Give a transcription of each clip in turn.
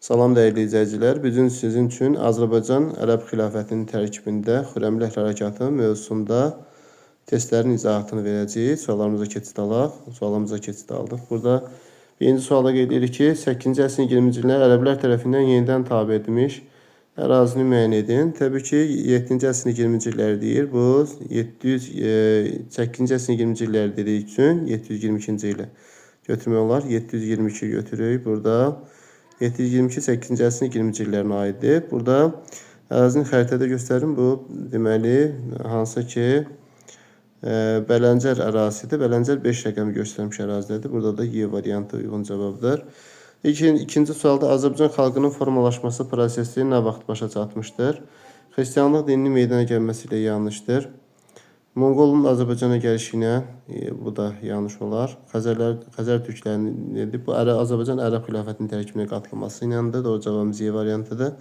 Salam dəyərli izləyicilər. Bu gün sizin üçün Azərbaycan Ərəb xilafətinin tərkibində Xürrəmilər Hərəkatı mövzusunda testlərin izahatını verəcəyik. Suallarımıza keçid aldıq. Burada birinci sualda qeyd edirik ki, 8-ci əsrin 20-ci illərdə ərəblər tərəfindən yenidən tabe edilmiş ərazini müəyyən edin. Təbii ki, 7-ci əsrin 20-ci illəri deyir. Bu 8-ci əsrin 20-ci illəri dediyi üçün 722-ci ilə götürmək olar. 722 götürürük burada. 722 8-ci əsrin 20-ci illərinə aiddir. Burada ərazinin xəritədə göstərim. Bu deməli hansı ki Beləncər ərazisidir. Beləncər 5 rəqəmi göstərmiş ərazidədir. Burada da Y variantı uyğun cavabdır. İkinci sualda Azərbaycan xalqının formalaşması prosesi nə vaxt başa çatmışdır? Xristianlıq dininin meydana gəlməsi ilə yanlışdır. Monqolun Azərbaycana gəlişi ilə bu da yanlış olar. Xəzər türklərinin bu Azərbaycan Ərəb xilafətinin tərkibinə qatılması iləndir. Doğru cavabımız Y variantıdır.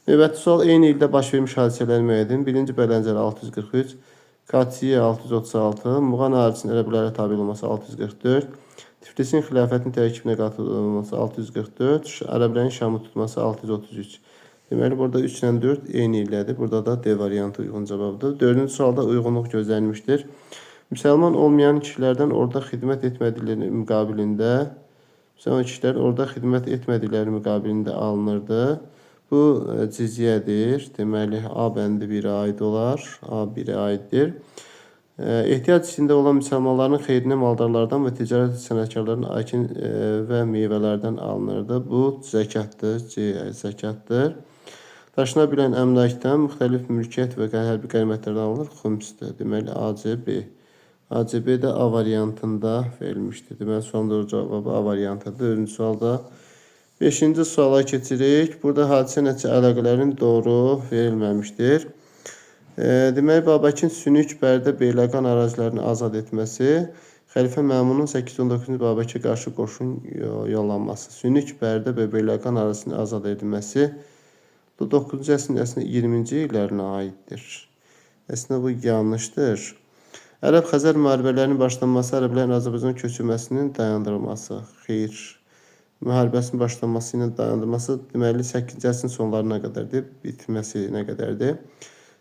Növbəti sual eyni ildə baş vermiş hadisələri müəyyən edin. Birinci Beləncər 643, Katiyə 636, Muğan əhalinin ərəblərə tabe olması 644, Tiflisin xilafətin tərkibinə qatılması 644, ərəblərin Şamı tutması 633. Deməli, burada 3 ilə 4 eyni illədir. Burada da D variantı uyğun cavabdır. Dördüncü sualda uyğunluq gözlənilmişdir. Müsəlman olmayan kişilərdən orada xidmət etmədikləri müqabilində alınırdı. Bu cizyədir. Deməli, A bəndi 1-ə aid olar. A 1-ə aiddir. Ehtiyac içində olan müsəlmanların xeyrinə maldarlardan və ticarət sənətkarlarının əkin və meyvələrdən alınırdı. Bu zəkatdır. C zəkatdır. Daşına bilən əmlakdan müxtəlif mülkiyyət və hərbi qənimətlərdən alınır. Xümsdür. Deməli, ACB. ACB də A variantında verilmişdir. Deməli, son doğru cavabı A variantıdır. Dördüncü sualda. Beşinci suala keçirik. Burada hadisə nəticə əlaqələrin doğru verilməmişdir. Deməli, Babəkin Sünük, Bərdə, Beyləqan ərazilərini azad etməsi, Xəlifə Məmunun 819-cu Babəkə qarşı qoşun yollanması, Sünük, Bərdə və Beyləqan ərazisinin azad edilməsi bu 9-cu əsrin 20-ci illərinə aiddir. Əslində bu yanlışdır. Ərəb-Xəzər müharibələrinin başlanması, ərəblərin Azərbaycan köçürməsinin dayandırılması, xeyr. Müharibəsinin başlanması ilə dayandırılması deməli 8-ci əsrin sonlarına qədərdir, bitməsi nə qədərdir.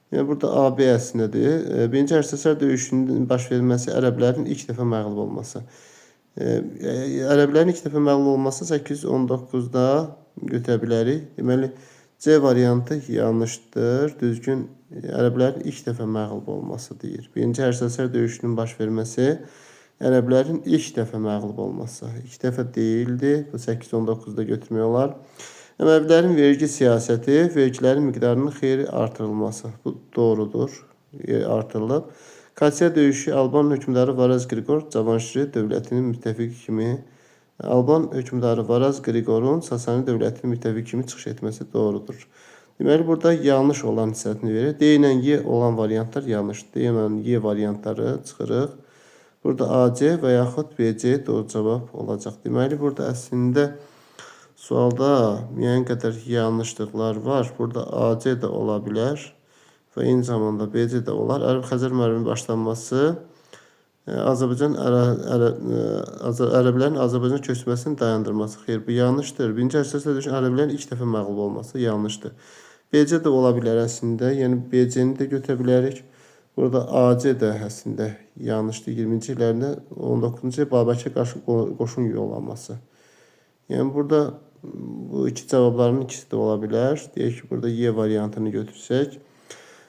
Yəni burada AB əslindədir. Birinci Ərsəsər döyüşünün baş verilməsi, ərəblərin ilk dəfə məğlub olması. Ərəblərin ilk dəfə məğlub olması 819-da götürə bilərik. Deməli, C variantı yanlışdır. Düzgün ərəblərin ilk dəfə məğlub olması deyir. Birinci Ərsəsər döyüşünün baş verməsi, ərəblərin ilk dəfə məğlub olması. İlk dəfə deyildi. Bu 819-da götürmək olar. Əməvilərin vergi siyasəti, vergilərin miqdarının xeyli artırılması. Bu doğrudur, artırılıb. Kasiya döyüşü Alban hökmdarı Varaz Qriqor Cavanşiri dövlətinin müttəfiqi kimi Alban hökmdarı Varaz Qriqorun Sasani dövlətinin müttəfiqi kimi çıxış etməsi doğrudur. Deməli, burada yanlış olan hissəsini verir. D ilə Y olan variantlar yanlışdır. D ilə Y variantları çıxırıq. Burada AC və yaxud BC doğru cavab olacaq. Deməli, burada əslində sualda müəyyən qədər yanlışlıqlar var. Burada AC də ola bilər və eyni zamanda BC də olar. Ərəb-Xəzər müharibəsinin başlanması ərəblərin Azərbaycan köçməsinin dayandırılması. Xeyr, bu yanlışdır. Birinci Ərsəsər döyüşünün ərəblərin ilk dəfə məğlub olması yanlışdır. BC də ola bilər əslində. Yəni BC-ni də götürə bilərik. Burada AC də əslində yanlışdır. 20-ci illərində 19-cu Babəkə qarşı qoşun yollanması. Yəni burada bu iki cavabların ikisi də ola bilər. Deyək ki, burada Y variantını götürsək.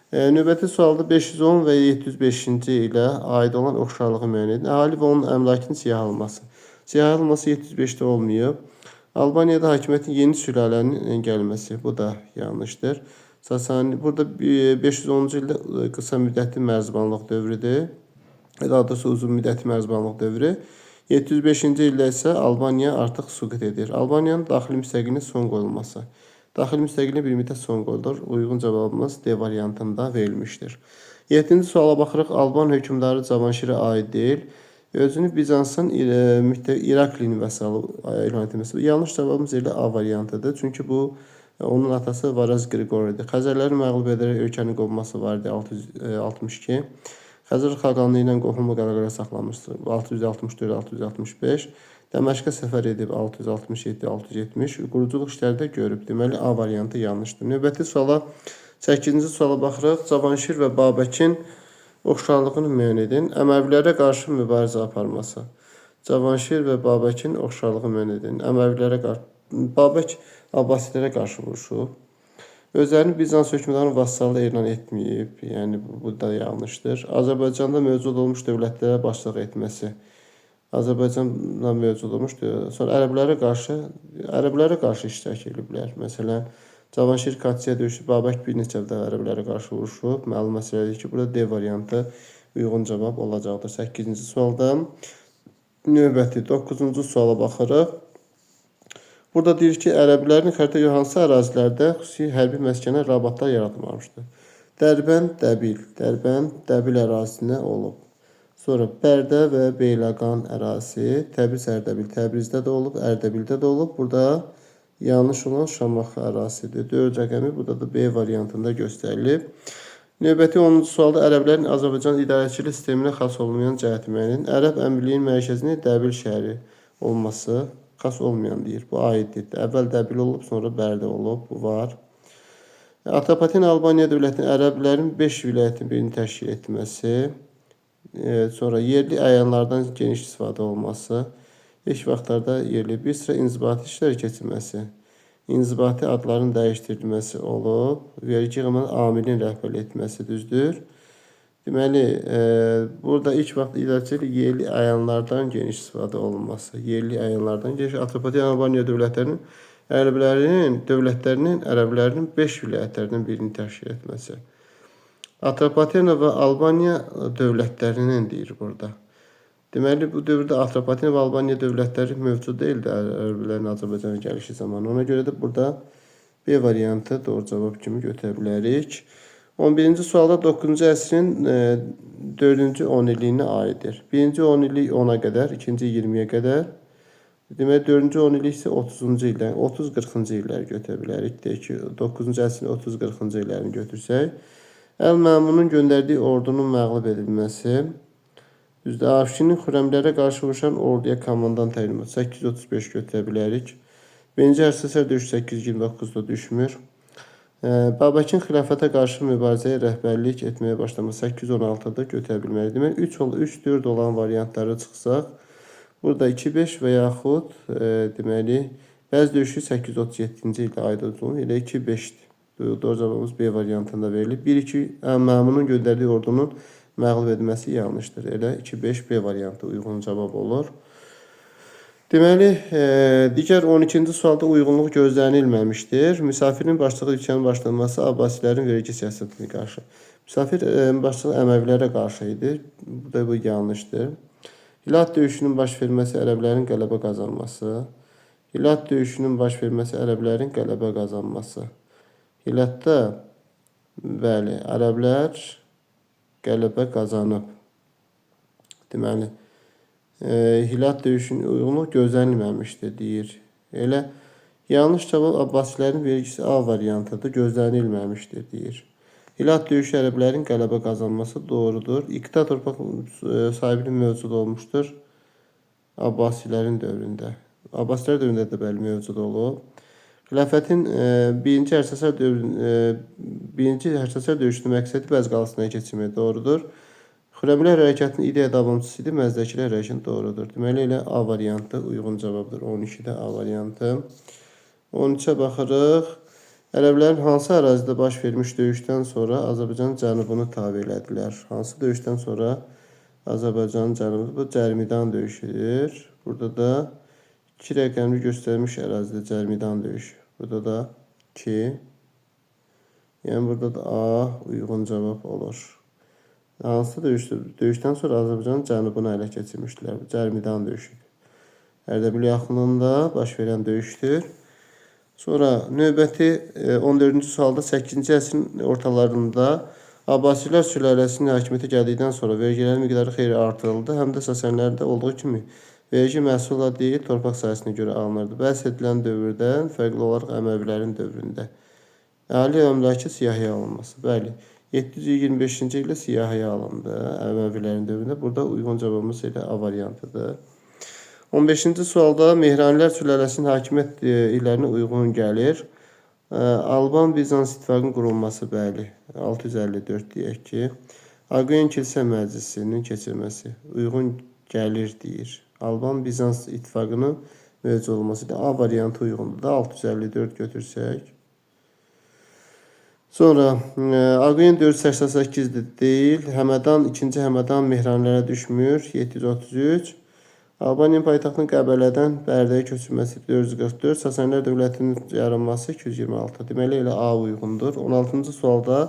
Növbəti sualda 510 və 705-ci ilə aid olan oxşarlığı müəyyən edin. Əhali və onun əmlakının siyahılması. Siyahılması 705-də olmayıb. Albaniyada hakimiyyətin yeni sülalənin gəlməsi. Bu da yanlışdır. Burada 510-cu ildə qısa müddətli mərzbanlıq dövrüdür. Daha doğrusu uzun müddətli mərzbanlıq dövrü. 705-ci ildə isə Albaniya artıq süqut edir. Albaniyanın daxili müstəqilliğine son qoyulması. Daxili müstəqilliğine bir müddət son qoyulur. Uyğun cavabımız D variantında verilmişdir. 7-ci suala baxırıq. Alban hökmdarı Cavanşirə aid deyil. Özünü Bizansın İraklinin vəsalı elan etməsi. Yanlış cavabımız elə A variantıdır. Çünki bu onun atası Varaz Qriqor idi. Xəzərləri məğlub edərək ölkənin qovması var idi 662. Xəzər xaqanlığı ilə qohumluq əlaqələr saxlanmışdır. 664-665. Dəməşqə səfər edib 667-670. Quruculuq işlərdə görüb. Deməli A variantı yanlışdır. Növbəti suala 8-ci suala baxırıq. Cavanşir və Babəkin oxşarlığını müəyyən edin. Əməvilərə qarşı mübarizə aparması. Cavanşir və Babəkin oxşarlığı müəyyən edin. Əməvilərə qarşı Babək Abbasilərə qarşı vuruşub. Özlərini Bizans hökmdarının vassalı elan etməyib. Yəni bu da yanlışdır. Azərbaycanda mövcud olmuş dövlətlərə başçılıq etməsi. Azərbaycanda mövcud olmuşdur. Sonra ərəblərə qarşı iştirak ediblər. Məsələn, Cavanşir Katsiya döyüşü, Babək bir neçə dəfə ərəblərə qarşı vuruşub. Məlum məsələdir ki, burada D variantı uyğun cavab olacaqdır. 8-ci sualdan növbəti 9-cu suala baxırıq. Burada deyir ki, ərəblərin xəritəyə hansı ərazilərdə xüsusi hərbi məskənə rabatlar yaradılmamışdır. Dərbənd, Dəbil ərazisinə olub. Sonra Bərdə və Beyləqan ərazisi, Təbriz, Ərdəbil, Təbrizdə də olub, Ərdəbildə də olub. Burada yanlış olan Şamaxı ərazisidir. 4 rəqəmi burada da B variantında göstərilib. Növbəti 10-cu sualda ərəblərin Azərbaycan idarəçilik sisteminə xas olmayan cəhəti müəyyən edin. Ərəb əmirliyinin mərkəzinin Dəbil şəhəri olması xas olmayan deyir. Bu aiddir. Əvvəl Dəbil olub, sonra Bərdə olub. Bu var. Atropaten Albaniya dövlətinin ərəblərin 5 vilayətin birini təşkil etməsi. Sonra yerli əyanlardan geniş istifadə olması. İlk vaxtlarda yerli bir sıra inzibati işlər keçirməsi. İnzibati adların dəyişdirilməsi olub. Vergi yığımının amilin rəhbərlik etməsi düzdür. Deməli, burada ilk vaxt idarəçilik yerli əyanlardan geniş istifadə olunması. Yerli əyanlardan geniş Atropaten Albaniya dövlətlərinin ərəblərinin 5 vilayətlərindən birini təşkil etməsi. Atropatena və Albaniya dövlətlərinin deyir burada. Deməli, bu dövrdə Atropatena və Albaniya dövlətləri mövcud deyildi ərəblərin Azərbaycana gəlişi zamanı. Ona görə də burada B variantı doğru cavab kimi götürə bilərik. 11-ci sualda 9-cu əsrin 4-cü 10 illiyinə aiddir. 1-ci 10 illik 10-a qədər, 2-ci 20-yə qədər. Deməli, 4-cü 10 illik isə 30-cu ildən, 30-40-cı illəri götürə bilərik. Deyək ki, 9-cu əsrin 30-40-cı illərini götürsək. Əl-Məmunun göndərdiyi ordunun məğlub edilməsi. Düzdür, Afşinin Xürrəmlərə qarşı vuruşan orduya komandan təlimat 835 götürə bilərik. 1-ci Ərsəsər döyüşü 829-da düşmür. Babəkin xilafətə qarşı mübarizəyə rəhbərlik etməyə başlaması 816-da götürə bilməli. Deməli, 3-4 olan variantları çıxsaq, burada 2-5 və yaxud deməli, bəzi döyüşü 837-ci ildə aid olunur. Elə 2-5-dir. Doğru cavabımız B variantında verilir. 1-2 Məmunun göndərdiyi ordunun məğlub edilməsi yanlışdır. Elə 2-5 B variantı uyğun cavab olur. Deməli, digər 12-ci sualda uyğunluq gözlənilməmişdir. Misafirin başçılığı üsyanın başlanması Abbasilərin vergi siyasətinə qarşı. Misafir başçılığı Əməvilərə qarşı idi. Bu da yanlışdır. Hilat döyüşünün baş verməsi ərəblərin qələbə qazanması. Hilat döyüşünün baş verməsi ərəblərin qələbə qazanması. Hilatda, bəli, ərəblər qələbə qazanıb. Deməli, Hilat döyüşünün uyğunluq gözlənilməmişdir, deyir. Elə yanlış cavab Abbasilərin vergisi A variantıdır, gözlənilməmişdir, deyir. Hilat döyüşü ərəblərin qələbə qazanması doğrudur. İqta torpaq sahibinin mövcud olmuşdur Abbasilərin dövründə. Abbasilər dövründə də bəli mövcud olub. Xilafətin birinci Hərsəsər döyüşünün məqsədi Bəz qalasına keçirmək doğrudur. Xürrəmilər hərəkatının ideya davamçısı idi, Məzdəkilər hərəkatı doğrudur. Deməli, elə A variantı uyğun cavabdır. 12-də A variantı. 13-ə baxırıq. Ərəblərin hansı ərazidə baş vermiş döyüşdən sonra Azərbaycanın cənubunu tabe elədilər? Hansı döyüşdən sonra Azərbaycanın cənubunu? Bu Cərmidan döyüşüdür. Burada da 2 rəqəmli göstərilmiş ərazidə Cərmidan döyüşü. Burada da 2. Yəni, burada da A uyğun cavab olur. Hansı döyüşdən sonra Azərbaycanın cənubunu ələ keçirmişdilər? Cərmidan döyüşüdür. Ərdəbil yaxınlığında baş verən döyüşdür. Sonra növbəti 14-cü sualda 8-ci əsrin ortalarında Abbasilər sülaləsinin hakimiyyətə gəldikdən sonra vergilərin miqdarı xeyli artırıldı. Həm də Sasanilərdə olduğu kimi vergi məhsula deyil, torpaq sayısına görə alınırdı. Bəhs edilən dövrdən fərqli olaraq Əməvilərin dövründə əhali əmlakı siyahıya alınması. Bəli, 725-ci ildə siyahıya alındı Əməvilərin dövründə. Burada uyğun cavabımız elə A variantıdır. 15-ci sualda Mehranilər sülaləsinin hakimiyyət illərinə uyğun gəlir. Alban Bizans ittifaqının qurulması, bəli, 654 deyək ki. Aqion Kilsə Məclisinin keçirməsi uyğun gəlir deyir. Alban Bizans ittifaqının mövcud olması da A variantı uyğundur da 654 götürsək. Sonra Aqion 488-dir deyil. Həmədan 2-ci Həmədan Mehranlərə düşmür 733. Albaniya paytaxtının Qəbələdən Bərdəyə köçürməsi 444, Sasanilər dövlətinin yaranması 226. Deməli elə A uyğundur. 16-cı sualda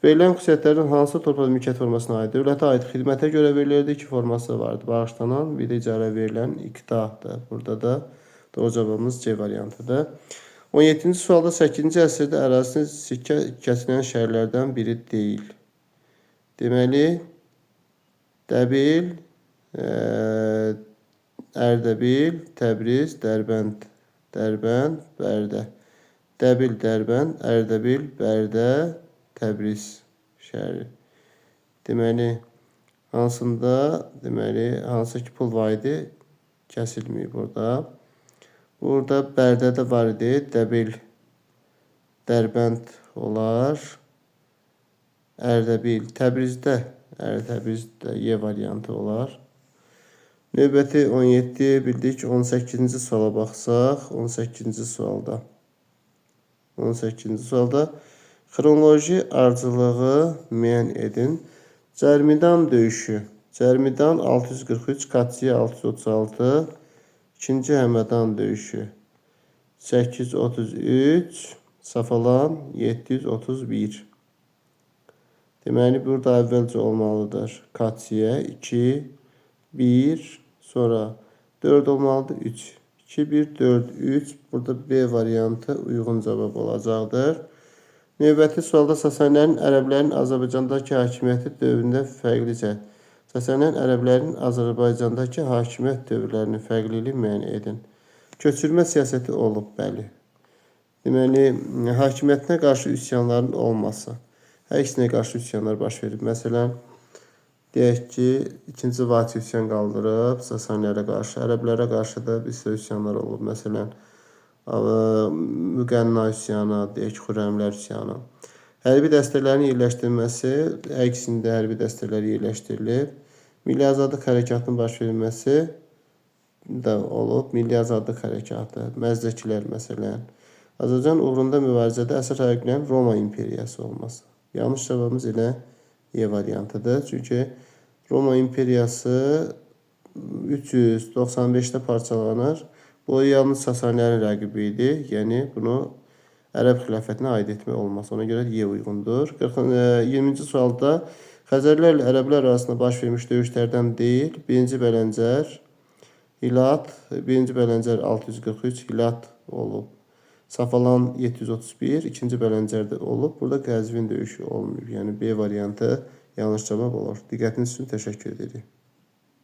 verilən xüsusiyyətlərin hansı torpaq mülkiyyət formasına aid? Dövlətə aid xidmətə görə verilirdi. 2 forması vardı. Bağışlanan, bir də icarə verilən iqtadır. Burada da doğru cavabımız C variantıdır. 17-ci sualda 8-ci əsrdə ərazisini sikkə kəsilən şəhərlərdən biri deyil. Deməli, Dəbil, Ərdəbil, Təbriz, Dərbənd, Bərdə. Dəbil, Dərbənd, Ərdəbil, Bərdə, Təbriz şəhəri. Deməli, hansı ki pul vahidi kəsilməyib burada. Burada Bərdədə var idi, Dəbil, Dərbənd olar. Ərdəbil, Təbrizdə Y variantı olar. Növbəti 17 bildik. 18-ci suala baxsaq, 18-ci sualda xronoloji ardıcılığı müəyyən edin. Cərmidan döyüşü. Cərmidan 643, Katsiya 636, 2-ci Həmədan döyüşü 833, Safalan 731. Deməli, burada əvvəlcə olmalıdır. Katsiya 2, 1, sonra 4 olmalıdır, 3. 2, 1, 4, 3. Burada B variantı uyğun cavab olacaqdır. Növbəti sualda Sasanilərin ərəblərin Azərbaycandakı hakimiyyəti dövründə fərqlicə. Sasanilərin ərəblərin Azərbaycandakı hakimiyyət dövrlərinin fərqliliyi müəyyən edin. Köçürmə siyasəti olub, bəli. Deməli, hakimiyyətinə qarşı üsyanların olması. Hər ikisinə qarşı üsyanlar baş verib. Məsələn, deyək ki, 2-ci Vati üsyan qaldırıb Sasanilərə qarşı, ərəblərə qarşı da bir sıra üsyanlar olub. Məsələn, Müqənna üsyanı, deyək ki, Xürrəmlər üsyanı. Hərbi dəstələrin yerləşdirilməsi, əksində hərbi dəstələr yerləşdirilib. Milli Azadlıq Hərəkatının baş verilməsi də olub. Milli Azadlıq Hərəkatı, Məzdəkilər məsələn. Azərbaycan uğrunda mübarizədə əsas fərqləyən Roma imperiyası olması. Yanlış cavabımız elə E variantıdır. Çünki Roma imperiyası 395-də parçalanır. Bu yalnız Sasanilərin rəqibi idi. Yəni bunu Ərəb xilafətinə aid etmək olmaz. Ona görə Y uyğundur. 20-ci sualda Xəzərlərlə ərəblər arasında baş vermiş döyüşlərdən deyil. 1-ci Bələncər, Hilat, 1-ci Bələncər 643 Hilat olub. Safalan 731, 2-ci Bələncərdə olub. Burada Qəzvin döyüşü olmayıb. Yəni B variantı yanlış cavab olur. Diqqətiniz üçün təşəkkür edirik.